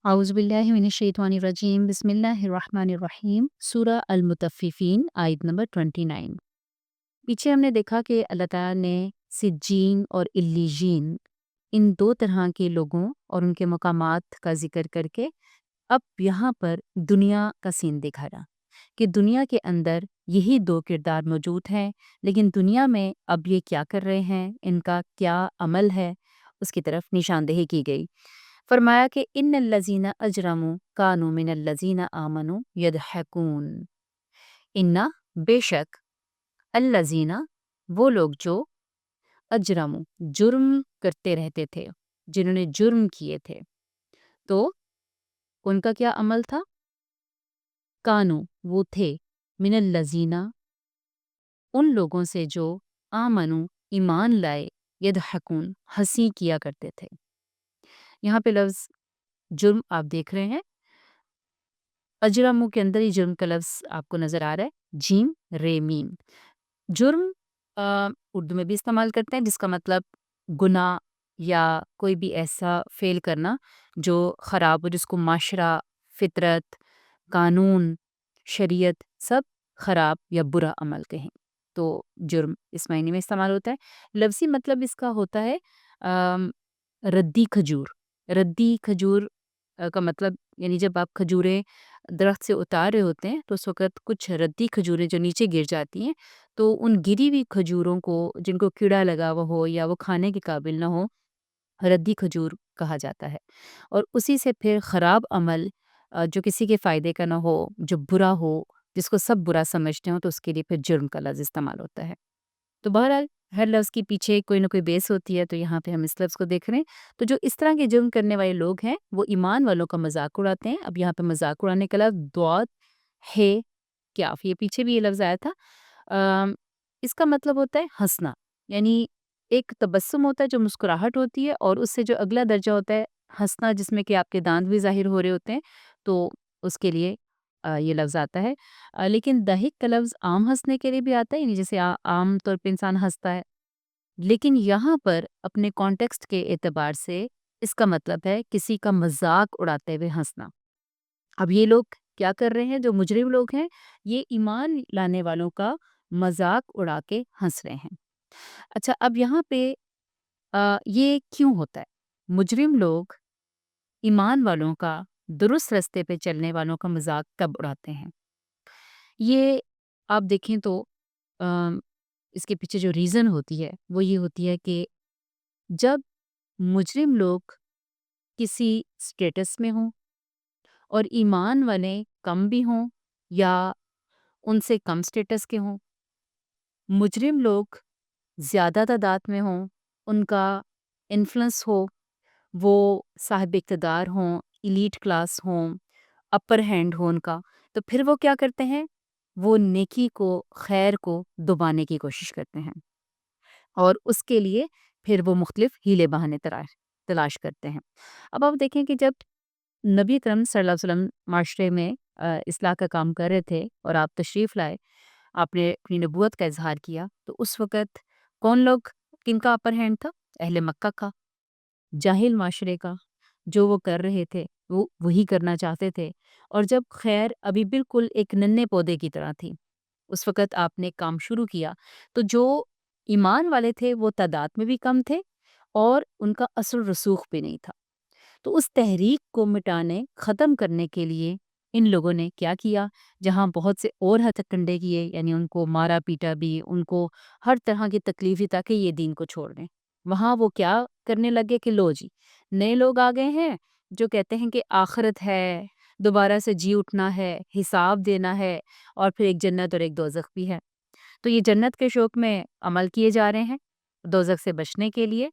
اعوذ باللہ من الشیطان الرجیم بسم اللہ الرحمن الرحیم سورہ المطففین آیت نمبر 29۔ پیچھے ہم نے دیکھا کہ اللہ تعالیٰ نے سجین اور علیجین ان دو طرح کے لوگوں اور ان کے مقامات کا ذکر کر کے اب یہاں پر دنیا کا سین دکھایا کہ دنیا کے اندر یہی دو کردار موجود ہیں، لیکن دنیا میں اب یہ کیا کر رہے ہیں، ان کا کیا عمل ہے، اس کی طرف نشاندہی کی گئی۔ فرمایا کہ ان الذین اجرموا کانوا من الذین آمنوا یضحکون، انا بے شک الذین وہ لوگ جو اجرموا جرم کرتے رہتے تھے، جنہوں نے جرم کیے تھے، تو ان کا کیا عمل تھا؟ کانو وہ تھے، من الذین ان لوگوں سے جو آمنو ایمان لائے، یضحکون ہنسی کیا کرتے تھے۔ یہاں پہ لفظ جرم آپ دیکھ رہے ہیں، اجرمو کے اندر ہی جرم کا لفظ آپ کو نظر آ رہا ہے، جیم رے میم۔ جرم اردو میں بھی استعمال کرتے ہیں، جس کا مطلب گناہ یا کوئی بھی ایسا فعل کرنا جو خراب ہو، جس کو معاشرہ، فطرت، قانون، شریعت سب خراب یا برا عمل کہیں تو جرم اس معنی میں استعمال ہوتا ہے۔ لفظی مطلب اس کا ہوتا ہے ردی کھجور۔ ردی کھجور کا مطلب یعنی جب آپ کھجوریں درخت سے اتار رہے ہوتے ہیں تو اس وقت کچھ ردی کھجوریں جو نیچے گر جاتی ہیں، تو ان گری ہوئی کھجوروں کو، جن کو کیڑا لگا ہوا ہو یا وہ کھانے کے قابل نہ ہو، ردی کھجور کہا جاتا ہے۔ اور اسی سے پھر خراب عمل جو کسی کے فائدے کا نہ ہو، جو برا ہو، جس کو سب برا سمجھتے ہوں، تو اس کے لیے پھر جرم کا لفظ استعمال ہوتا ہے۔ تو بہرحال ہر لفظ کے پیچھے کوئی نہ کوئی بیس ہوتی ہے، تو یہاں پہ ہم اس لفظ کو دیکھ رہے ہیں۔ تو جو اس طرح کے جرم کرنے والے لوگ ہیں وہ ایمان والوں کا مذاق اڑاتے ہیں۔ اب یہاں پہ مذاق اڑانے کا لفظ دوات ہے کیاف، یہ پیچھے بھی یہ لفظ آیا تھا۔ اس کا مطلب ہوتا ہے ہنسنا، یعنی ایک تبسم ہوتا ہے جو مسکراہٹ ہوتی ہے، اور اس سے جو اگلا درجہ ہوتا ہے ہنسنا، جس میں کہ آپ کے دانت بھی ظاہر ہو رہے ہوتے ہیں، تو اس کے لیے یہ لفظ آتا ہے۔ لیکن دہک کا لفظ عام ہنسنے کے لیے بھی آتا ہے، یعنی جیسے عام طور پہ انسان ہنستا ہے، لیکن یہاں پر اپنے کانٹیکسٹ کے اعتبار سے اس کا مطلب ہے کسی کا مذاق اڑاتے ہوئے ہنسنا۔ اب یہ لوگ کیا کر رہے ہیں؟ جو مجرم لوگ ہیں یہ ایمان لانے والوں کا مذاق اڑا کے ہنس رہے ہیں۔ اچھا، اب یہاں پہ یہ کیوں ہوتا ہے؟ مجرم لوگ ایمان والوں کا، درست رستے پہ چلنے والوں کا مذاق کب اڑاتے ہیں؟ یہ آپ دیکھیں تو اس کے پیچھے جو ریزن ہوتی ہے وہ یہ ہوتی ہے کہ جب مجرم لوگ کسی سٹیٹس میں ہوں اور ایمان والے کم بھی ہوں یا ان سے کم سٹیٹس کے ہوں، مجرم لوگ زیادہ تعداد میں ہوں، ان کا انفلوئنس ہو، وہ صاحب اقتدار ہوں، ایلیٹ کلاس ہوں، اپر ہینڈ ہو ان کا، تو پھر وہ کیا کرتے ہیں؟ وہ نیکی کو، خیر کو دبانے کی کوشش کرتے ہیں، اور اس کے لیے پھر وہ مختلف ہیلے بہانے تلاش کرتے ہیں۔ اب آپ دیکھیں کہ جب نبی اکرم صلی اللہ علیہ وسلم معاشرے میں اصلاح کا کام کر رہے تھے اور آپ تشریف لائے، آپ نے اپنی نبوت کا اظہار کیا، تو اس وقت کون لوگ، کن کا اپر ہینڈ تھا؟ اہل مکہ کا، جاہل معاشرے کا۔ جو وہ کر رہے تھے وہ وہی کرنا چاہتے تھے، اور جب خیر ابھی بالکل ایک ننھے پودے کی طرح تھی، اس وقت آپ نے کام شروع کیا، تو جو ایمان والے تھے وہ تعداد میں بھی کم تھے اور ان کا اثر رسوخ بھی نہیں تھا۔ تو اس تحریک کو مٹانے، ختم کرنے کے لیے ان لوگوں نے کیا کیا؟ جہاں بہت سے اور ہتھ کنڈے کیے، یعنی ان کو مارا پیٹا بھی، ان کو ہر طرح کی تکلیف دی تاکہ یہ دین کو چھوڑ دیں، وہاں وہ کیا کرنے لگے کہ لو جی، نئے لوگ آ گئے ہیں جو کہتے ہیں کہ آخرت ہے، دوبارہ سے جی اٹھنا ہے، حساب دینا ہے، اور پھر ایک جنت اور ایک دوزخ بھی ہے۔ تو یہ جنت کے شوق میں عمل کیے جا رہے ہیں دوزخ سے بچنے کے لیے،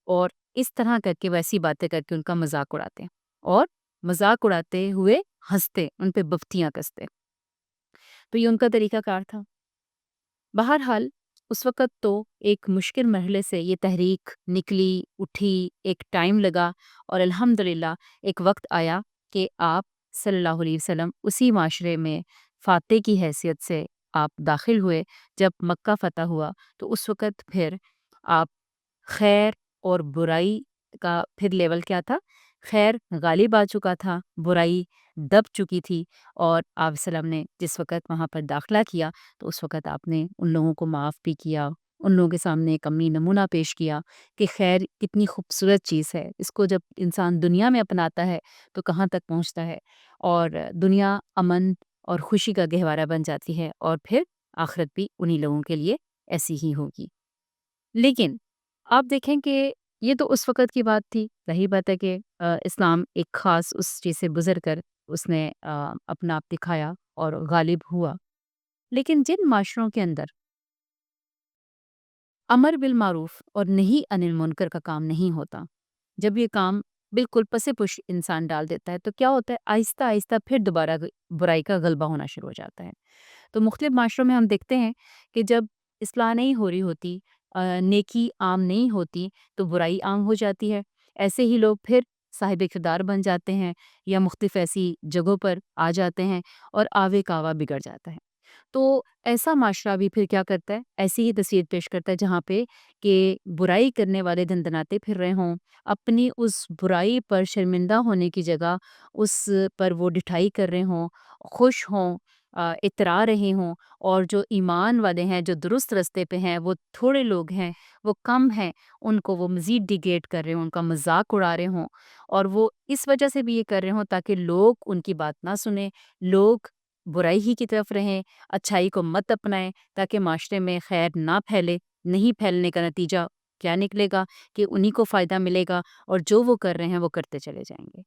اور اس طرح کر کے ویسی باتیں کر کے ان کا مذاق اڑاتے ہیں، اور مذاق اڑاتے ہوئے ہنستے، ان پہ بفتیاں کستے۔ تو یہ ان کا طریقہ کار تھا۔ بہرحال اس وقت تو ایک مشکل مرحلے سے یہ تحریک نکلی، اٹھی، ایک ٹائم لگا، اور الحمدللہ ایک وقت آیا کہ آپ صلی اللہ علیہ وسلم اسی معاشرے میں فاتح کی حیثیت سے آپ داخل ہوئے۔ جب مکہ فتح ہوا تو اس وقت پھر آپ خیر اور برائی کا پھر لیول کیا تھا؟ خیر غالب آ چکا تھا، برائی دب چکی تھی، اور آپ وسلم نے جس وقت وہاں پر داخلہ کیا تو اس وقت آپ نے ان لوگوں کو معاف بھی کیا، ان لوگوں کے سامنے ایک عملی نمونہ پیش کیا کہ خیر کتنی خوبصورت چیز ہے، اس کو جب انسان دنیا میں اپناتا ہے تو کہاں تک پہنچتا ہے، اور دنیا امن اور خوشی کا گہوارہ بن جاتی ہے، اور پھر آخرت بھی انہی لوگوں کے لیے ایسی ہی ہوگی۔ لیکن آپ دیکھیں کہ یہ تو اس وقت کی بات تھی، ظاہر بات ہے کہ اسلام ایک خاص اس چیز سے گزر کر اس نے اپنا آپ دکھایا اور غالب ہوا۔ لیکن جن معاشروں کے اندر امر بالمعروف اور نہی عن المنکر کا کام نہیں ہوتا، جب یہ کام بالکل پس پش انسان ڈال دیتا ہے تو کیا ہوتا ہے، آہستہ آہستہ پھر دوبارہ برائی کا غلبہ ہونا شروع ہو جاتا ہے۔ تو مختلف معاشروں میں ہم دیکھتے ہیں کہ جب اصلاح نہیں ہو رہی ہوتی، نیکی عام نہیں ہوتی، تو برائی عام ہو جاتی ہے۔ ایسے ہی لوگ پھر صاحب اقتدار بن جاتے ہیں یا مختلف ایسی جگہوں پر آ جاتے ہیں اور آوے کاوا بگڑ جاتا ہے۔ تو ایسا معاشرہ بھی پھر کیا کرتا ہے، ایسی ہی تصویر پیش کرتا ہے جہاں پہ کہ برائی کرنے والے دندناتے پھر رہے ہوں، اپنی اس برائی پر شرمندہ ہونے کی جگہ اس پر وہ ڈٹھائی کر رہے ہوں، خوش ہوں، اترا رہے ہوں، اور جو ایمان والے ہیں، جو درست رستے پہ ہیں، وہ تھوڑے لوگ ہیں، وہ کم ہیں، ان کو وہ مزید ڈیگریڈ کر رہے ہوں، ان کا مذاق اڑا رہے ہوں، اور وہ اس وجہ سے بھی یہ کر رہے ہوں تاکہ لوگ ان کی بات نہ سنیں، لوگ برائی ہی کی طرف رہیں، اچھائی کو مت اپنائیں، تاکہ معاشرے میں خیر نہ پھیلے۔ نہیں پھیلنے کا نتیجہ کیا نکلے گا کہ انہی کو فائدہ ملے گا، اور جو وہ کر رہے ہیں وہ کرتے چلے جائیں گے۔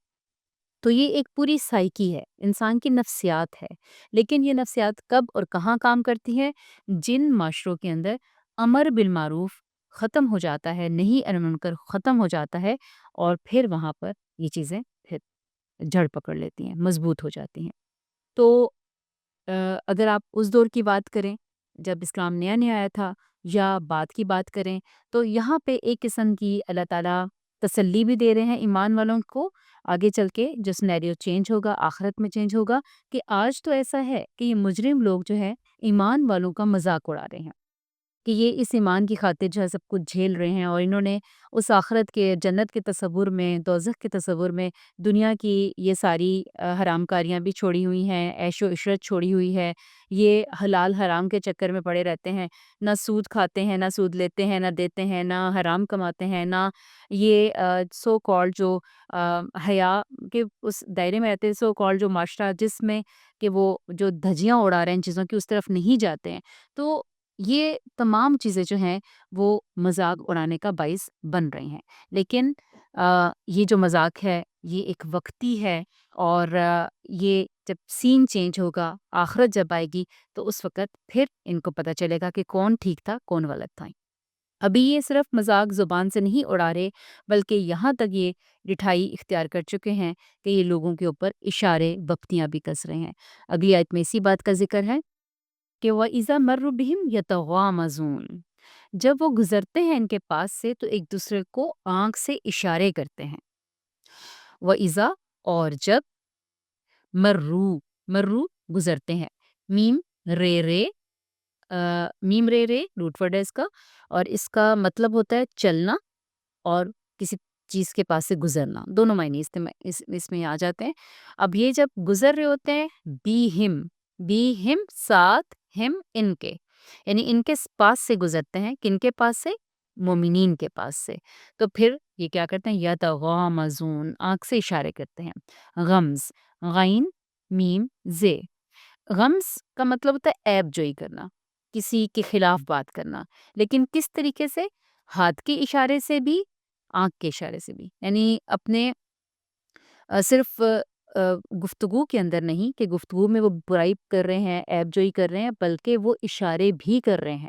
تو یہ ایک پوری سائیکی ہے، انسان کی نفسیات ہے، لیکن یہ نفسیات کب اور کہاں کام کرتی ہے؟ جن معاشروں کے اندر امر بالمعروف ختم ہو جاتا ہے، نہیں عن المنکر ختم ہو جاتا ہے، اور پھر وہاں پر یہ چیزیں پھر جڑ پکڑ لیتی ہیں، مضبوط ہو جاتی ہیں۔ تو اگر آپ اس دور کی بات کریں جب اسلام نیا نیا آیا تھا، یا بعد کی بات کریں، تو یہاں پہ ایک قسم کی اللہ تعالیٰ تسلی بھی دے رہے ہیں ایمان والوں کو، آگے چل کے جو سنیریو چینج ہوگا، آخرت میں چینج ہوگا، کہ آج تو ایسا ہے کہ یہ مجرم لوگ جو ہے ایمان والوں کا مذاق اڑا رہے ہیں، کہ یہ اس ایمان کی خاطر جو ہے سب کچھ جھیل رہے ہیں، اور انہوں نے اس آخرت کے جنت کے تصور میں، دوزخ کے تصور میں دنیا کی یہ ساری حرام کاریاں بھی چھوڑی ہوئی ہیں، عیش و عشرت چھوڑی ہوئی ہے، یہ حلال حرام کے چکر میں پڑے رہتے ہیں، نہ سود کھاتے ہیں، نہ سود لیتے ہیں، نہ دیتے ہیں، نہ حرام کماتے ہیں، نہ یہ سو کال جو حیا کے اس دائرے میں رہتے ہیں، سو کال جو معاشرہ جس میں کہ وہ جو دھجیاں اڑا رہے ہیں ان چیزوں کی، اس طرف نہیں جاتے ہیں۔ تو یہ تمام چیزیں جو ہیں وہ مذاق اڑانے کا باعث بن رہی ہیں، لیکن یہ جو مذاق ہے یہ ایک وقتی ہے، اور یہ جب سین چینج ہوگا، آخرت جب آئے گی، تو اس وقت پھر ان کو پتہ چلے گا کہ کون ٹھیک تھا کون غلط تھا۔ ابھی یہ صرف مذاق زبان سے نہیں اڑا رہے، بلکہ یہاں تک یہ ڈٹھائی اختیار کر چکے ہیں کہ یہ لوگوں کے اوپر اشارے بپتیاں بھی کس رہے ہیں۔ اگلی آیت میں اسی بات کا ذکر ہے کہ وَإِذَا مَرُّوا بِهِمْ يَتَغَامَزُونَ، جب وہ گزرتے ہیں ان کے پاس سے تو ایک دوسرے کو آنکھ سے اشارے کرتے ہیں۔ وَإِذَا، اور جب، مرو، مرو گزرتے ہیں، میم رے رے، میم رے رے روٹ ورڈ ہے اس کا، اور اس کا مطلب ہوتا ہے چلنا اور کسی چیز کے پاس سے گزرنا، دونوں معنی اس میں آ جاتے ہیں۔ اب یہ جب گزر رہے ہوتے ہیں، بی ہم ساتھ، ہم ان کے، یعنی ان کے پاس سے گزرتے ہیں، کن کے پاس سے؟ مومنین کے پاس سے، تو پھر یہ کیا کرتے ہیں، یتغامزون، آنکھ سے اشارے کرتے ہیں۔ غمز، غین میم زے، غمز کا مطلب ہوتا ہے عیب جوئی کرنا، کسی کے خلاف بات کرنا، لیکن کس طریقے سے؟ ہاتھ کے اشارے سے بھی، آنکھ کے اشارے سے بھی، یعنی اپنے صرف گفتگو کے اندر نہیں کہ گفتگو میں وہ برائی کر رہے ہیں، عیب جوئی کر رہے ہیں، بلکہ وہ اشارے بھی کر رہے ہیں۔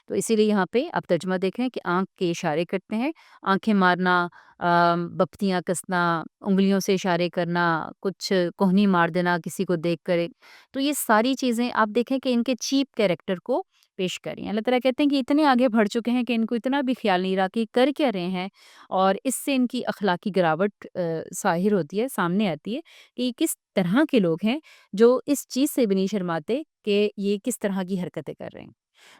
تو اسی لیے یہاں پہ آپ ترجمہ دیکھ رہے ہیں کہ آنکھ کے اشارے کرتے ہیں، آنکھیں مارنا، بپتیاں کسنا، انگلیوں سے اشارے کرنا، کچھ کوہنی مار دینا کسی کو دیکھ کر، تو یہ ساری چیزیں آپ دیکھیں کہ ان کے چیپ کیریکٹر کو پیش کر رہی ہیں۔ اللہ تعالیٰ کہتے ہیں کہ اتنے آگے بڑھ چکے ہیں کہ ان کو اتنا بھی خیال نہیں رہا کہ کر کیا رہے ہیں، اور اس سے ان کی اخلاقی گراوٹ ظاہر ہوتی ہے، سامنے آتی ہے کہ یہ کس طرح کے لوگ ہیں جو اس چیز سے بھی نہیں شرماتے کہ یہ کس طرح کی حرکتیں کر رہے ہیں۔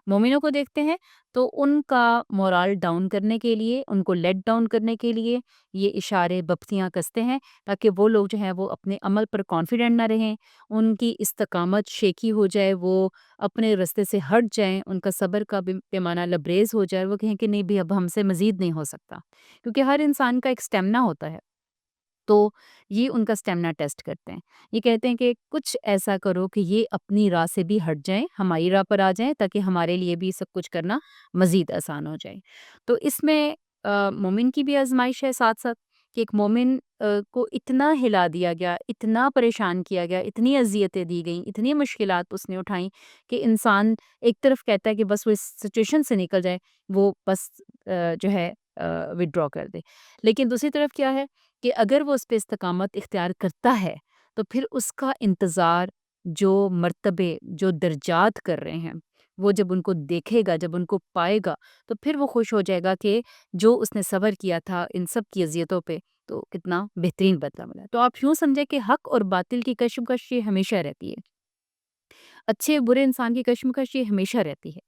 مومنوں کو دیکھتے ہیں تو ان کا مورال ڈاؤن کرنے کے لیے، ان کو لیٹ ڈاؤن کرنے کے لیے یہ اشارے بپتیاں کستے ہیں، تاکہ وہ لوگ جو ہیں وہ اپنے عمل پر کانفیڈنٹ نہ رہیں، ان کی استقامت شیکی ہو جائے، وہ اپنے رستے سے ہٹ جائیں، ان کا صبر کا بھی پیمانہ لبریز ہو جائے، وہ کہیں کہ نہیں بھی اب ہم سے مزید نہیں ہو سکتا، کیونکہ ہر انسان کا ایک اسٹیمنا ہوتا ہے۔ تو یہ ان کا اسٹیمنا ٹیسٹ کرتے ہیں۔ یہ کہتے ہیں کہ کچھ ایسا کرو کہ یہ اپنی راہ سے بھی ہٹ جائیں، ہماری راہ پر آ جائیں، تاکہ ہمارے لیے بھی سب کچھ کرنا مزید آسان ہو جائے۔ تو اس میں مومن کی بھی آزمائش ہے ساتھ ساتھ، کہ ایک مومن کو اتنا ہلا دیا گیا، اتنا پریشان کیا گیا، اتنی اذیتیں دی گئیں، اتنی مشکلات اس نے اٹھائیں کہ انسان ایک طرف کہتا ہے کہ بس وہ اس سچویشن سے نکل جائے، وہ بس جو ہے ودرا کر دے، لیکن دوسری طرف کیا ہے کہ اگر وہ اس پہ استقامت اختیار کرتا ہے تو پھر اس کا انتظار، جو مرتبے، جو درجات کر رہے ہیں، وہ جب ان کو دیکھے گا، جب ان کو پائے گا، تو پھر وہ خوش ہو جائے گا کہ جو اس نے صبر کیا تھا ان سب کی اذیتوں پہ، تو کتنا بہترین بدلہ ملا۔ تو آپ یوں سمجھے کہ حق اور باطل کی کشمکش یہ ہمیشہ رہتی ہے، اچھے برے انسان کی کشمکش یہ ہمیشہ رہتی ہے۔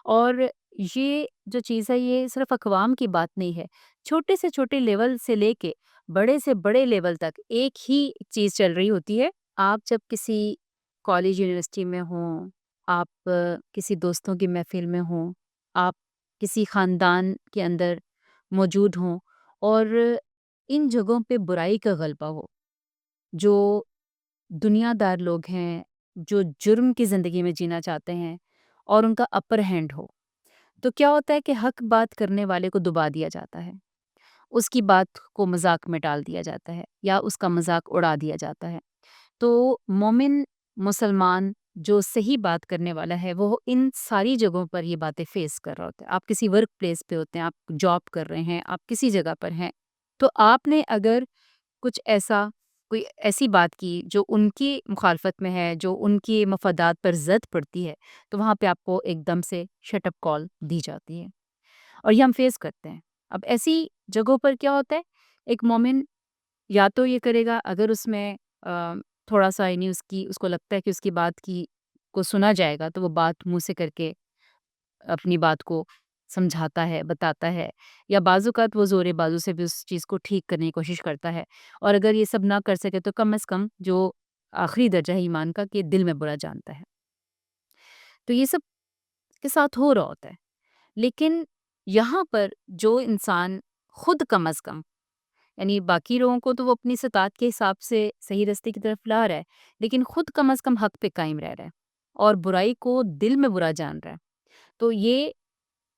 اور یہ جو چیز ہے یہ صرف اقوام کی بات نہیں ہے، چھوٹے سے چھوٹے لیول سے لے کے بڑے سے بڑے لیول تک ایک ہی چیز چل رہی ہوتی ہے۔ آپ جب کسی کالج یونیورسٹی میں ہوں، آپ کسی دوستوں کی محفل میں ہوں، آپ کسی خاندان کے اندر موجود ہوں، اور ان جگہوں پہ برائی کا غلبہ ہو، جو دنیا دار لوگ ہیں، جو جرم کی زندگی میں جینا چاہتے ہیں، اور ان کا اپر ہینڈ ہو، تو کیا ہوتا ہے کہ حق بات کرنے والے کو دبا دیا جاتا ہے، اس کی بات کو مذاق میں ڈال دیا جاتا ہے، یا اس کا مذاق اڑا دیا جاتا ہے۔ تو مومن مسلمان جو صحیح بات کرنے والا ہے، وہ ان ساری جگہوں پر یہ باتیں فیس کر رہا ہوتا ہے۔ آپ کسی ورک پلیس پہ ہوتے ہیں، آپ جاب کر رہے ہیں، آپ کسی جگہ پر ہیں، تو آپ نے اگر کچھ ایسا، کوئی ایسی بات کی جو ان کی مخالفت میں ہے، جو ان کی مفادات پر زد پڑتی ہے، تو وہاں پہ آپ کو ایک دم سے شٹ اپ کال دی جاتی ہے، اور یہ ہم فیس کرتے ہیں۔ اب ایسی جگہوں پر کیا ہوتا ہے، ایک مومن یا تو یہ کرے گا، اگر اس میں تھوڑا سا یعنی اس کو لگتا ہے کہ اس کی بات کی کو سنا جائے گا، تو وہ بات منہ سے کر کے اپنی بات کو سمجھاتا ہے، بتاتا ہے، یا بعض اوقات وہ زور بازو سے بھی اس چیز کو ٹھیک کرنے کی کوشش کرتا ہے، اور اگر یہ سب نہ کر سکے تو کم از کم جو آخری درجہ ہے ایمان کا، کہ دل میں برا جانتا ہے، تو یہ سب کے ساتھ ہو رہا ہوتا ہے۔ لیکن یہاں پر جو انسان خود کم از کم، یعنی باقی لوگوں کو تو وہ اپنی استطاعت کے حساب سے صحیح رستے کی طرف لا رہا ہے، لیکن خود کم از کم حق پہ قائم رہ رہا ہے، اور برائی کو دل میں برا جان رہا ہے، تو یہ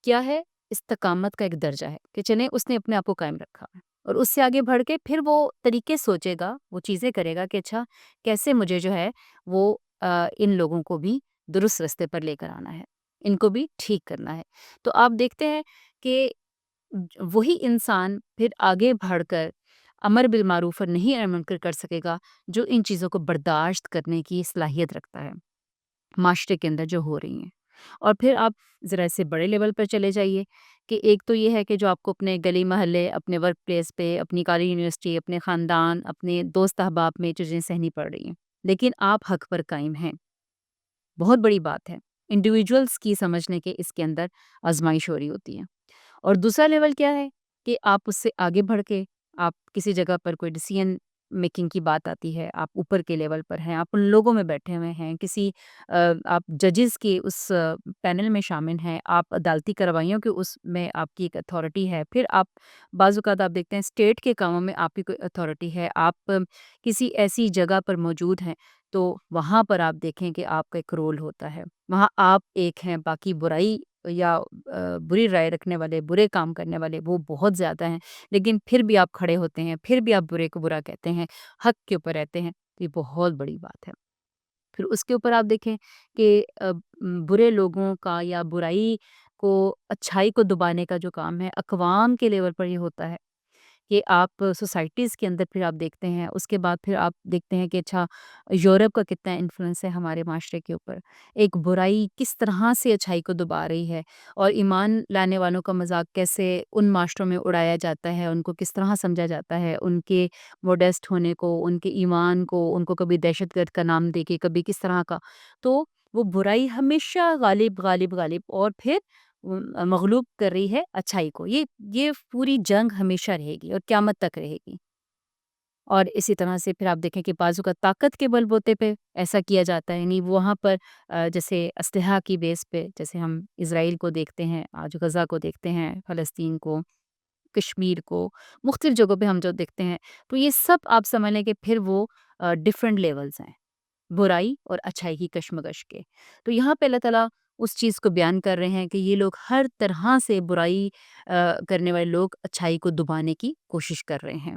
کیا ہے، استقامت کا ایک درجہ ہے کہ چلیں اس نے اپنے آپ کو قائم رکھا ہے، اور اس سے آگے بڑھ کے پھر وہ طریقے سوچے گا، وہ چیزیں کرے گا کہ اچھا کیسے مجھے جو ہے وہ ان لوگوں کو بھی درست رستے پر لے کر آنا ہے، ان کو بھی ٹھیک کرنا ہے۔ تو آپ دیکھتے ہیں کہ وہی انسان پھر آگے بڑھ کر امر بالمعروف اور نہی عن المنکر کر سکے گا، جو ان چیزوں کو برداشت کرنے کی صلاحیت رکھتا ہے معاشرے کے اندر جو ہو رہی ہیں۔ اور پھر آپ ذرا اس سے بڑے لیول پر چلے جائیے، کہ ایک تو یہ ہے کہ جو آپ کو اپنے گلی محلے، اپنے ورک پلیس پہ، اپنی کالج یونیورسٹی، اپنے خاندان، اپنے دوست احباب میں چیزیں سہنی پڑ رہی ہیں، لیکن آپ حق پر قائم ہیں، بہت بڑی بات ہے۔ انڈیویجولس کی سمجھنے کے اس کے اندر آزمائش ہو رہی ہوتی ہے۔ اور دوسرا لیول کیا ہے کہ آپ اس سے آگے بڑھ کے آپ کسی جگہ پر کوئی ڈیسیژن میکنگ کی بات آتی ہے، آپ اوپر کے لیول پر ہیں، آپ ان لوگوں میں بیٹھے ہوئے ہیں، کسی آپ ججز کے اس پینل میں شامل ہیں، آپ عدالتی کارروائیوں کے اس میں آپ کی ایک اتھارٹی ہے، پھر آپ بعض اوقات آپ دیکھتے ہیں اسٹیٹ کے کاموں میں آپ کی کوئی اتھارٹی ہے، آپ کسی ایسی جگہ پر موجود ہیں، تو وہاں پر آپ دیکھیں کہ آپ کا ایک رول ہوتا ہے، وہاں آپ ایک ہیں، باقی برائی یا بری رائے رکھنے والے، برے کام کرنے والے وہ بہت زیادہ ہیں، لیکن پھر بھی آپ کھڑے ہوتے ہیں، پھر بھی آپ برے کو برا کہتے ہیں، حق کے اوپر رہتے ہیں، تو یہ بہت بڑی بات ہے۔ پھر اس کے اوپر آپ دیکھیں کہ برے لوگوں کا یا برائی کو، اچھائی کو دبانے کا جو کام ہے، اقوام کے لیول پر یہ ہوتا ہے، کہ آپ سوسائٹیز کے اندر پھر آپ دیکھتے ہیں، اس کے بعد پھر آپ دیکھتے ہیں کہ اچھا یورپ کا کتنا انفلوئنس ہے ہمارے معاشرے کے اوپر، ایک برائی کس طرح سے اچھائی کو دبا رہی ہے، اور ایمان لانے والوں کا مذاق کیسے ان معاشروں میں اڑایا جاتا ہے، ان کو کس طرح سمجھا جاتا ہے، ان کے موڈیسٹ ہونے کو، ان کے ایمان کو، ان کو کبھی دہشت گرد کا نام دے کے، کبھی کس طرح کا، تو وہ برائی ہمیشہ غالب غالب غالب اور پھر مغلوب کر رہی ہے اچھائی کو. یہ پوری جنگ ہمیشہ رہے گی اور قیامت تک رہے گی. اور اسی طرح سے پھر آپ دیکھیں کہ بعض اوقات طاقت کے بل بوتے پہ ایسا کیا جاتا ہے. یعنی وہاں پر جیسے اسلحہ کی بیس پہ، جیسے ہم اسرائیل کو دیکھتے ہیں، آج غزہ کو دیکھتے ہیں، فلسطین کو، کشمیر کو، مختلف جگہوں پہ ہم جو دیکھتے ہیں، تو یہ سب آپ سمجھ لیں کہ پھر وہ ڈفرینٹ لیولز ہیں برائی اور اچھائی کی کشمکش کے. تو یہاں پہ اللہ تعالیٰ اس چیز کو بیان کر رہے ہیں کہ یہ لوگ ہر طرح سے برائی کرنے والے لوگ اچھائی کو دبانے کی کوشش کر رہے ہیں.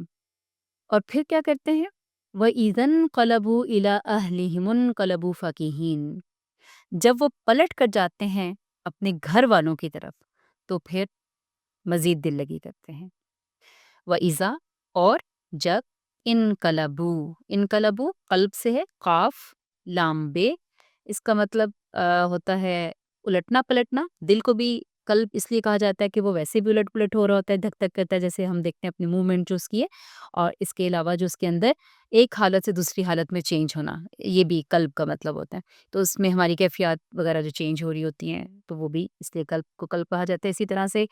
اور پھر کیا کرتے ہیں؟ وَإِذَا انقلبوا إِلَىٰ أَهْلِهِمُ انقلبوا فَكِهِينَ. جب وہ پلٹ کر جاتے ہیں اپنے گھر والوں کی طرف تو پھر مزید دل لگی کرتے ہیں. وَإِذَا اور جب انقلبوا قلب سے ہے، قاف لام بے. اس کا مطلب ہوتا ہے الٹنا پلٹنا. دل کو بھی قلب اس لیے کہا جاتا ہے کہ وہ ویسے بھی الٹ پلٹ ہو رہا ہوتا ہے، دھک دھک کرتا ہے، جیسے ہم دیکھتے ہیں اپنی موومنٹ جو اس کی ہے. اور اس کے علاوہ جو اس کے اندر ایک حالت سے دوسری حالت میں چینج ہونا، یہ بھی قلب کا مطلب ہوتا ہے. تو اس میں ہماری کیفیات وغیرہ جو چینج ہو رہی ہوتی ہیں تو وہ بھی اس لیے قلب کو قلب کہا جاتا ہے. اسی طرح سے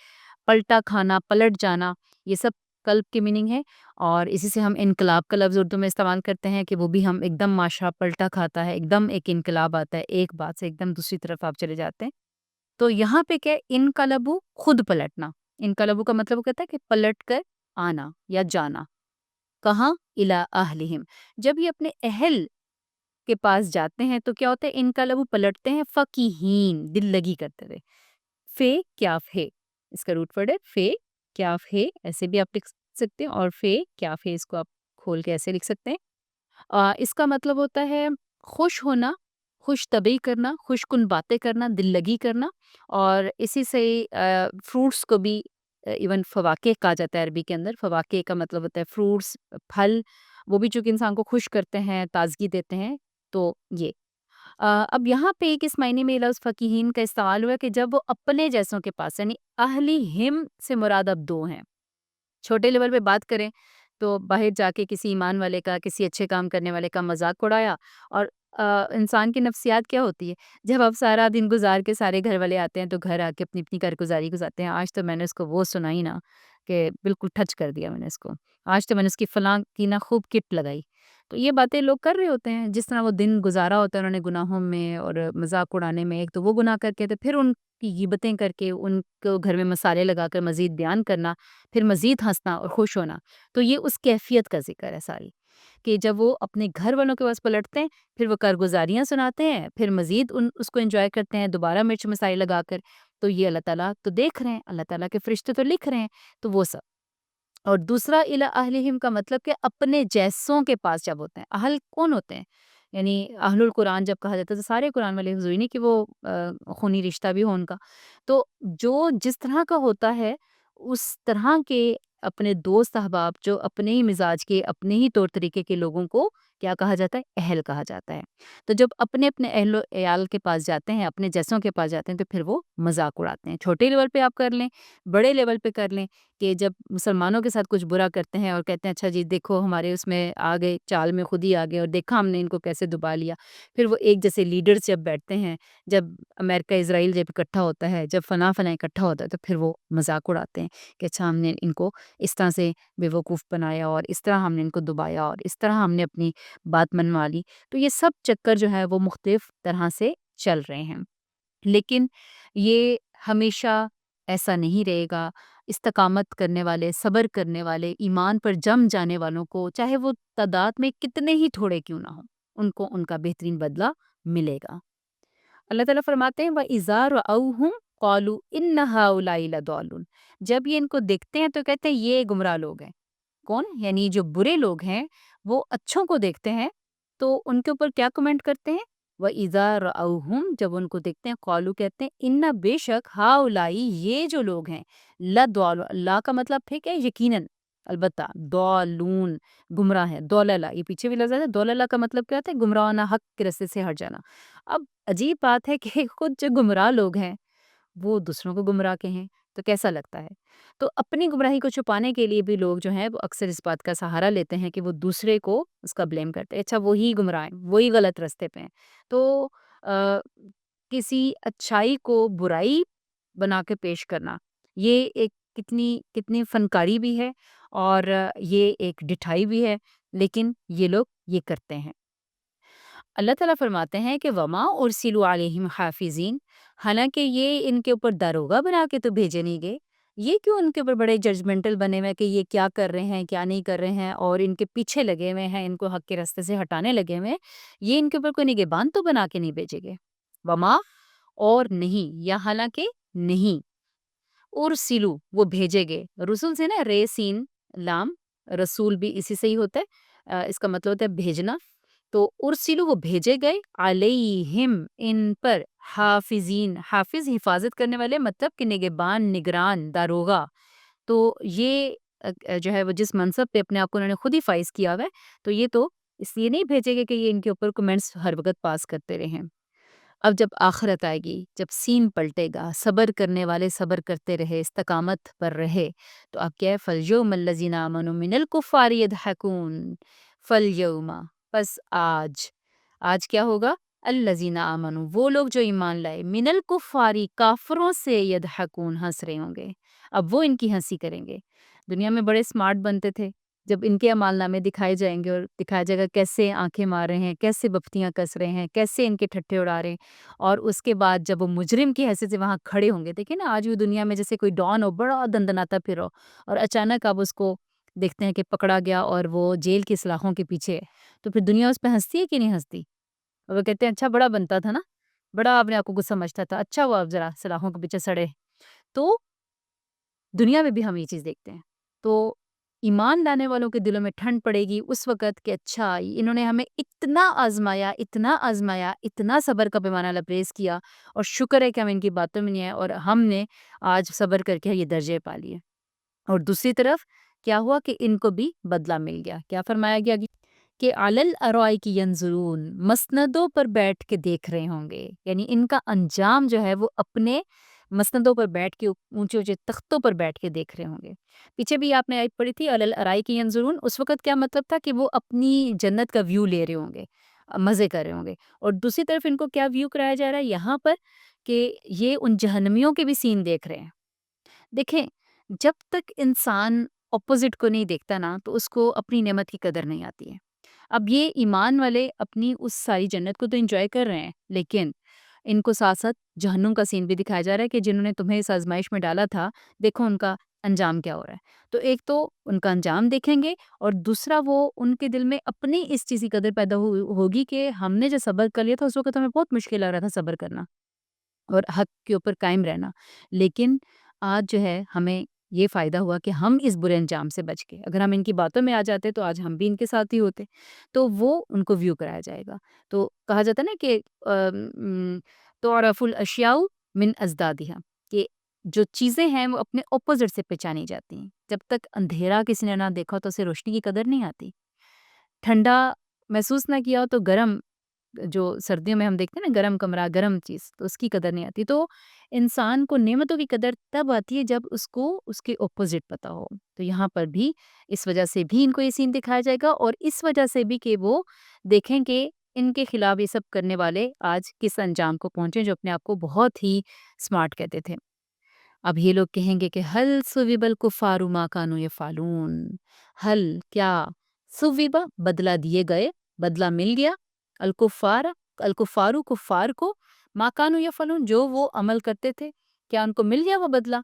پلٹا کھانا، پلٹ جانا، یہ سب قلب کی میننگ ہے. اور اسی سے ہم انقلاب کا لفظ اردو میں استعمال کرتے ہیں کہ وہ بھی ہم ایک دم معاشرہ پلٹا کھاتا ہے، ایک دم ایک انقلاب آتا ہے، ایک بات سے ایک دم دوسری طرف آپ چلے جاتے ہیں. تو یہاں پہ کیا ہے؟ انقلبو خود پلٹنا. انقلبو کا مطلب وہ کہتا ہے کہ پلٹ کر آنا یا جانا. کہاں؟ الا اہلہم. جب یہ اپنے اہل کے پاس جاتے ہیں تو کیا ہوتا ہے؟ انقلبو پلٹتے ہیں فقیہین، دل لگی کرتے ہوئے. فے کیاف ہے، اس کا روٹ ورڈ ہے فے کیاف ہے. ایسے بھی آپ لکھ سکتے ہیں، اور فے کیاف ہے اس کو آپ کھول کے ایسے لکھ سکتے ہیں. اس کا مطلب ہوتا ہے خوش ہونا، خوش طبعی کرنا، خوش کن باتیں کرنا، دل لگی کرنا. اور اسی سے فروٹس کو بھی ایون فواکہ کہا جاتا ہے عربی کے اندر. فواکہ کا مطلب ہوتا ہے فروٹس، پھل. وہ بھی چونکہ انسان کو خوش کرتے ہیں، تازگی دیتے ہیں. تو یہ اب یہاں پہ ایک اس معنی میں لفظ فقیہین کا استعمال ہوا کہ جب وہ اپنے جیسوں کے پاس، یعنی اہلی ہم سے مراد اب دو ہیں. چھوٹے لیول پہ بات کریں تو باہر جا کے کسی ایمان والے کا، کسی اچھے کام کرنے والے کا مذاق اڑایا. اور انسان کی نفسیات کیا ہوتی ہے؟ جب آپ سارا دن گزار کے سارے گھر والے آتے ہیں تو گھر آ کے اپنی اپنی کارگزاری گزارتے ہیں. آج تو میں نے اس کو وہ سنائی نا کہ بالکل ٹچ کر دیا میں نے اس کو. آج تو میں نے اس کی فلاں کی نا خوب کٹ لگائی. تو یہ باتیں لوگ کر رہے ہوتے ہیں، جس طرح وہ دن گزارا ہوتا ہے انہوں نے گناہوں میں اور مذاق اڑانے میں. ایک تو وہ گناہ کر کے تو پھر ان کی غیبتیں کر کے ان کو گھر میں مسالے لگا کر مزید بیان کرنا، پھر مزید ہنسنا اور خوش ہونا. تو یہ اس کیفیت کا ذکر ہے ساری، کہ جب وہ اپنے گھر والوں کے پاس پلٹتے ہیں پھر وہ کارگزاریاں سناتے ہیں، پھر مزید اس کو انجوائے کرتے ہیں دوبارہ مرچ مسالے لگا کر. تو یہ اللہ تعالیٰ تو دیکھ رہے ہیں، اللہ تعالیٰ کے فرشتے تو لکھ رہے ہیں. تو وہ سب. اور دوسرا الی اہلہم کا مطلب کہ اپنے جیسوں کے پاس جب ہوتے ہیں. اہل کون ہوتے ہیں؟ یعنی اہل القرآن جب کہا جاتا ہے تو سارے قرآن والے حضوری نہیں کہ وہ خونی رشتہ بھی ہو ان کا. تو جو جس طرح کا ہوتا ہے اس طرح کے اپنے دوست احباب، جو اپنے ہی مزاج کے، اپنے ہی طور طریقے کے لوگوں کو کیا کہا جاتا ہے؟ اہل کہا جاتا ہے. تو جب اپنے اپنے اہل و عیال کے پاس جاتے ہیں، اپنے جیسوں کے پاس جاتے ہیں تو پھر وہ مذاق اڑاتے ہیں. چھوٹے لیول پہ آپ کر لیں، بڑے لیول پہ کر لیں، کہ جب مسلمانوں کے ساتھ کچھ برا کرتے ہیں اور کہتے ہیں اچھا جی دیکھو ہمارے اس میں آ گئے، چال میں خود ہی آ گئے اور دیکھا ہم نے ان کو کیسے دبا لیا. پھر وہ ایک جیسے لیڈرز جب بیٹھتے ہیں، جب امریکہ اسرائیل جب اکٹھا ہوتا ہے، جب فلاں فلاں اکٹھا ہوتا ہے تو پھر وہ مذاق اڑاتے ہیں کہ اچھا ہم نے ان کو اس طرح سے بے وقوف بنایا اور اس طرح ہم نے ان کو دبایا اور اس طرح ہم نے اپنی بات منوا لی. تو یہ سب چکر جو ہے وہ مختلف طرح سے چل رہے ہیں. لیکن یہ ہمیشہ ایسا نہیں رہے گا. استقامت کرنے والے، صبر کرنے والے، ایمان پر جم جانے والوں کو چاہے وہ تعداد میں کتنے ہی تھوڑے کیوں نہ ہوں، ان کو ان کا بہترین بدلہ ملے گا. اللہ تعالیٰ فرماتے ہیں وَإِذَا رَأَوْهُمْ قَالُوا إِنَّ هَٰؤُلَاءِ لَضَالُّونَ. جب یہ ان کو دیکھتے ہیں تو کہتے ہیں یہ گمراہ لوگ ہیں. کون؟ یعنی جو برے لوگ ہیں وہ اچھوں کو دیکھتے ہیں تو ان کے اوپر کیا کمنٹ کرتے ہیں؟ وَإِذَا رَأَوْهُمْ، جب ان کو دیکھتے ہیں قالو کہتے ہیں اِنَّ بے شک ہَٰؤُلَاءِ یہ جو لوگ ہیں لَضَالُّونَ. لا کا مطلب ہے کہ یقیناً، البتہ ضالون گمراہ ہے. ضلالہ یہ پیچھے بھی لفظ ہے. ضلالہ کا مطلب کیا ہوتا ہے؟ گمراہ ہونا، حق کے رستے سے ہٹ جانا. اب عجیب بات ہے کہ خود جو گمراہ لوگ ہیں وہ دوسروں کو گمراہ کہیں تو کیسا لگتا ہے؟ تو اپنی گمراہی کو چھپانے کے لیے بھی لوگ جو ہیں وہ اکثر اس بات کا سہارا لیتے ہیں کہ وہ دوسرے کو اس کا بلیم کرتے ہیں. اچھا وہی گمراہ ہیں، وہی غلط راستے پہ ہیں. تو آ، کسی اچھائی کو برائی بنا کے پیش کرنا، یہ ایک کتنی کتنی فنکاری بھی ہے، اور یہ ایک ڈٹھائی بھی ہے، لیکن یہ لوگ یہ کرتے ہیں۔ اللہ تعالیٰ فرماتے ہیں کہ وما ارسلوا علیہم حافظین، حالانکہ یہ ان کے اوپر داروغہ بنا کے تو بھیجے نہیں گئے، یہ کیوں ان کے اوپر بڑے ججمنٹل بنے ہوئے کہ یہ کیا کر رہے ہیں کیا نہیں کر رہے ہیں، اور ان کے پیچھے لگے ہوئے ہیں، ان کو حق کے راستے سے ہٹانے لگے ہوئے ہیں، یہ ان کے اوپر کوئی نگہبان تو بنا کے نہیں بھیجے گئے۔ وما، اور نہیں، یا حالانکہ نہیں، ارسلو، وہ بھیجے گئے، رسول سے نا، رے سین لام، رسول بھی اسی سے ہی ہوتا ہے، اس کا مطلب ہوتا ہے بھیجنا، تو ارسلو وہ بھیجے گئے، علیہم ان پر، حافظین، حافظ حفاظت کرنے والے، مطلب کہ نگہبان، نگران، داروغہ، تو یہ جو ہے وہ جس منصب پہ اپنے آپ کو انہوں نے خود ہی فائز کیا ہوا ہے، تو یہ تو اس لیے نہیں بھیجے گئے کہ یہ ان کے اوپر کمنٹس ہر وقت پاس کرتے رہیں۔ اب جب آخرت آئے گی، جب سین پلٹے گا، صبر کرنے والے صبر کرتے رہے، استقامت پر رہے، تو اب کیا ہے، فَالْيَوْمَ الَّذِينَ آمَنُوا مِنَ الْكُفَّارِ يَضْحَكُونَ، فَالْيَوْمَ، پس آج کیا ہوگا، الَّذِينَ آمَنُوا، وہ لوگ جو ایمان لائے، من الکفاری، کافروں سے، یضحکون، ہنس رہے ہوں گے، اب وہ ان کی ہنسی کریں گے۔ دنیا میں بڑے اسمارٹ بنتے تھے، جب ان کے اعمال نامے دکھائے جائیں گے اور دکھایا جائے گا کیسے آنکھیں مار رہے ہیں، کیسے بپتیاں کس رہے ہیں، کیسے ان کے ٹھٹھے اڑا رہے ہیں، اور اس کے بعد جب وہ مجرم کی حیثیت سے وہاں کھڑے ہوں گے، دیکھیں نا آج بھی دنیا میں جیسے کوئی ڈان ہو، بڑا دندناتا پھر ہو، اور اچانک اب اس کو دیکھتے ہیں کہ پکڑا گیا اور وہ جیل کی سلاخوں کے پیچھے ہے، تو پھر دنیا اس پہ ہنستی ہے کہ نہیں ہنستی؟ اور وہ کہتے ہیں اچھا بڑا بنتا تھا نا، بڑا اپنے آپ کو کچھ سمجھتا تھا، اچھا وہ اب ذرا سلاخوں کے پیچھے سڑے۔ تو دنیا میں بھی ہم یہ چیز دیکھتے ہیں، تو ایمان لانے والوں کے دلوں میں ٹھنڈ پڑے گی اس وقت کہ اچھا انہوں نے ہمیں اتنا آزمایا، اتنا آزمایا، اتنا صبر کا پیمانہ لبریز کیا، اور شکر ہے کہ ہم ان کی باتوں میں نہیں آئے، اور ہم نے آج صبر کر کے یہ درجے پا لیے۔ اور دوسری طرف کیا ہوا کہ ان کو بھی بدلہ مل گیا، کیا فرمایا گیا کہ علی الارائک ینظرون، مسندوں پر بیٹھ کے دیکھ رہے ہوں گے، یعنی ان کا انجام جو ہے وہ اپنے مسندوں پر بیٹھ کے، اونچے اونچے تختوں پر بیٹھ کے دیکھ رہے ہوں گے۔ پیچھے بھی آپ نے آیت پڑھی تھی علی الارائک ینظرون، اس وقت کیا مطلب تھا کہ وہ اپنی جنت کا ویو لے رہے ہوں گے، مزے کر رہے ہوں گے، اور دوسری طرف ان کو کیا ویو کرایا جا رہا ہے یہاں پر، کہ یہ ان جہنمیوں کے بھی سین دیکھ رہے ہیں۔ دیکھیں، جب تک انسان اپوزٹ کو نہیں دیکھتا نا، تو اس کو اپنی نعمت کی قدر نہیں آتی ہے۔ اب یہ ایمان والے اپنی اس ساری جنت کو تو انجوائے کر رہے ہیں، لیکن ان کو ساتھ ساتھ جہنم کا سین بھی دکھایا جا رہا ہے کہ جنہوں نے تمہیں اس آزمائش میں ڈالا تھا، دیکھو ان کا انجام کیا ہو رہا ہے۔ تو ایک تو ان کا انجام دیکھیں گے، اور دوسرا وہ ان کے دل میں اپنی اس چیز کی قدر پیدا ہوگی کہ ہم نے جو صبر کر لیا تھا اس وقت ہمیں بہت مشکل لگ رہا تھا صبر کرنا اور حق کے اوپر قائم رہنا، لیکن آج جو ہے ہمیں یہ فائدہ ہوا کہ ہم اس برے انجام سے بچ گئے۔ اگر ہم ان کی باتوں میں آ جاتے تو آج ہم بھی ان کے ساتھ ہی ہوتے، تو وہ ان کو ویو کرایا جائے گا۔ تو کہا جاتا ہے نا کہ تعرف الاشیاء من ازدادها، کہ جو چیزیں ہیں وہ اپنے اپوزٹ سے پہچانی جاتی ہیں۔ جب تک اندھیرا کسی نے نہ دیکھا تو اسے روشنی کی قدر نہیں آتی، ٹھنڈا محسوس نہ کیا ہو تو گرم، جو سردیوں میں ہم دیکھتے ہیں نا گرم کمرہ، گرم چیز، تو اس کی قدر نہیں آتی۔ تو انسان کو نعمتوں کی قدر تب آتی ہے جب اس کو اس کے اپوزٹ پتہ ہو۔ تو یہاں پر بھی اس وجہ سے بھی ان کو یہ سین دکھایا جائے گا، اور اس وجہ سے بھی کہ وہ دیکھیں کہ ان کے خلاف یہ سب کرنے والے آج کس انجام کو پہنچے، جو اپنے آپ کو بہت ہی اسمارٹ کہتے تھے۔ اب یہ لوگ کہیں گے کہ حل ثوب الکفار ما کانوا یفعلون، حل کیا، ثوب بدلہ دیے گئے، بدلہ مل گیا، الکفار، الکفارو کفار کو، ما کانوا یفعلون، جو وہ عمل کرتے تھے، کیا ان کو مل گیا وہ بدلہ؟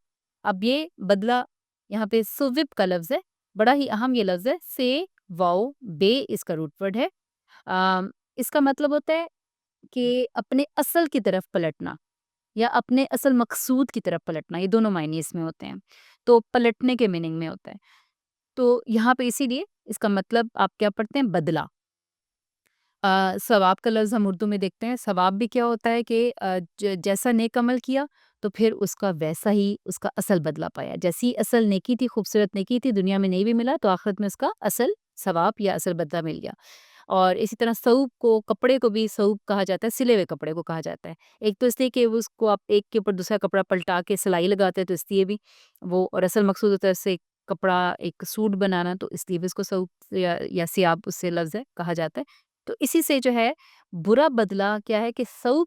اب یہ بدلہ یہاں پہ ثوب کا لفظ ہے، بڑا ہی اہم یہ لفظ ہے، سے واؤ بے اس کا روٹ ورڈ ہے۔ اس کا مطلب ہوتا ہے کہ اپنے اصل کی طرف پلٹنا، یا اپنے اصل مقصود کی طرف پلٹنا، یہ دونوں معنی اس میں ہوتے ہیں، تو پلٹنے کے میننگ میں ہوتا ہے۔ تو یہاں پہ اسی لیے اس کا مطلب آپ کیا پڑھتے ہیں، بدلہ۔ ثواب کا لفظ ہم اردو میں دیکھتے ہیں، ثواب بھی کیا ہوتا ہے کہ جیسا نیک عمل کیا تو پھر اس کا ویسا ہی اس کا اصل بدلہ پایا، جیسی اصل نیکی تھی، خوبصورت نیکی تھی، دنیا میں نہیں بھی ملا تو آخرت میں اس کا اصل ثواب یا اصل بدلہ مل گیا۔ اور اسی طرح ثوب کو، کپڑے کو بھی ثوب کہا جاتا ہے، سلے ہوئے کپڑے کو کہا جاتا ہے۔ ایک تو اس لیے کہ اس کو آپ ایک کے اوپر دوسرا کپڑا پلٹا کے سلائی لگاتے ہیں تو اس لیے بھی وہ، اور اصل مقصود ہوتا ہے اس سے کپڑا ایک سوٹ بنانا، تو اس لیے بھی اس کو ثوب یا سیاب اس سے لفظ ہے کہا جاتا ہے۔ تو اسی سے جو ہے برا بدلہ کیا ہے کہ سعود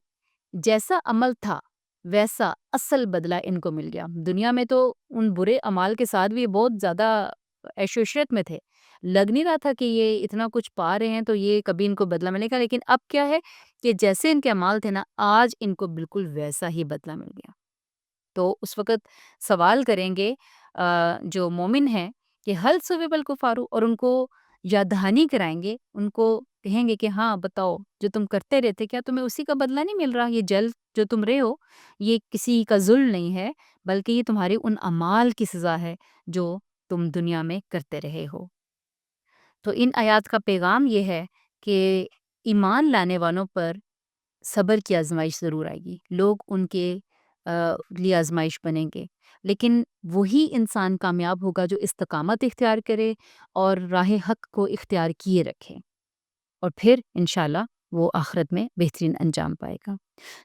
جیسا عمل تھا ویسا اصل بدلہ ان کو مل گیا۔ دنیا میں تو ان برے اعمال کے ساتھ بھی یہ بہت زیادہ عیش و عشرت میں تھے، لگ نہیں رہا تھا کہ یہ اتنا کچھ پا رہے ہیں تو یہ کبھی ان کو بدلہ ملے گا، لیکن اب کیا ہے کہ جیسے ان کے اعمال تھے نا، آج ان کو بالکل ویسا ہی بدلہ مل گیا۔ تو اس وقت سوال کریں گے جو مومن ہیں کہ حل ثوب الکفار، اور ان کو یاد دہانی کرائیں گے، ان کو کہیں گے کہ ہاں بتاؤ جو تم کرتے رہتے کیا تمہیں اسی کا بدلہ نہیں مل رہا؟ یہ جل جو تم رہے ہو یہ کسی کا ظلم نہیں ہے، بلکہ یہ تمہارے ان اعمال کی سزا ہے جو تم دنیا میں کرتے رہے ہو۔ تو ان آیات کا پیغام یہ ہے کہ ایمان لانے والوں پر صبر کی آزمائش ضرور آئے گی، لوگ ان کے لیے آزمائش بنیں گے، لیکن وہی انسان کامیاب ہوگا جو استقامت اختیار کرے اور راہ حق کو اختیار کیے رکھے، اور پھر انشاءاللہ وہ آخرت میں بہترین انجام پائے گا۔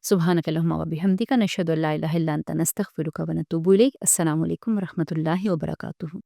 سبحانک اللہم و بحمدک، نشہد ان لا الہ الا انت، نستغفرک و نتوب الیک۔ السلام علیکم و رحمۃ اللہ وبرکاتہ۔